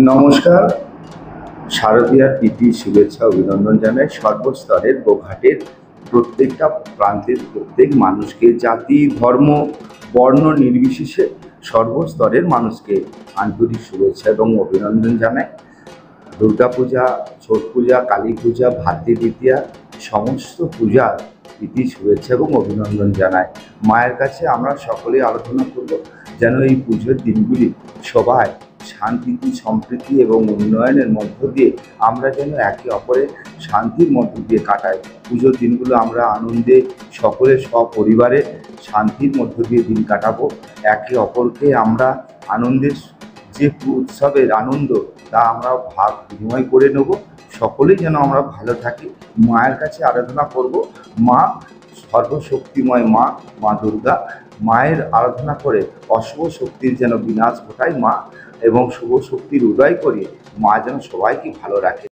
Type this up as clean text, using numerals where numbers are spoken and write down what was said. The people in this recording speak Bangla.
নমস্কার। শারদীয়ার প্রীতি শুভেচ্ছা অভিনন্দন জানাই সর্বস্তরের গোঘাটের প্রত্যেকটা প্রান্তের প্রত্যেক মানুষকে, জাতি ধর্ম বর্ণ নির্বিশেষে সর্বস্তরের মানুষকে আন্তরিক শুভেচ্ছা এবং অভিনন্দন জানাই। দুর্গা পূজা, ছট পূজা, কালী পূজা, ভাতৃদ্বিতীয়া সমস্ত পূজার প্রীতি শুভেচ্ছা এবং অভিনন্দন জানাই। মায়ের কাছে আমরা সকলেই আরাধনা করব যেন এই পুজোর দিনগুলি সবাই শান্তি সম্প্রীতি এবং উন্নয়নের মধ্য দিয়ে আমরা যেন একে অপরের শান্তির মধ্য দিয়ে কাটাই। পুজোর দিনগুলো আমরা আনন্দে সকলে সপরিবারে শান্তির মধ্য দিয়ে দিন কাটাবো। একে অপরকে আমরা আনন্দের যে উৎসবের আনন্দ তা আমরা ভাগ বিনিময় করে নেব। সকলেই যেন আমরা ভালো থাকি। মায়ের কাছে আরাধনা করব। মা সর্বশক্তিময় মা, মা দুর্গা। মায়ের আরাধনা করে অশুভ শক্তির যেন বিনাশ ঘটায় মা, এবং শুভ শক্তির উদয় করিয়ে মা যেন সবাইকে ভালো রাখে।